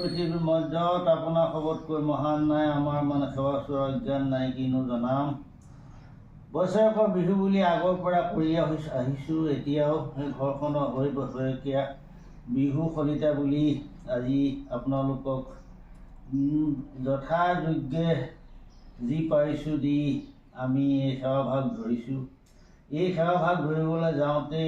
পৃথিৱীৰ মৰ্যত আপোনাৰ সবতকৈ মহান নাই, আমাৰ মানে সেৱা চোৱাৰ অজ্ঞান নাই, কিনো জনাম। বছৰেকৰ বিহু বুলি আগৰ পৰা কৰি আহিছোঁ, এতিয়াও সেই ঘৰখনৰ হৈ বছৰেকীয়া বিহু সলিতা বুলি আজি আপোনালোকক যথাযোগ্যে যি পাৰিছোঁ দি আমি এই সেৱাভাগ ধৰিছোঁ। এই সেৱাভাগ ধৰিবলৈ যাওঁতে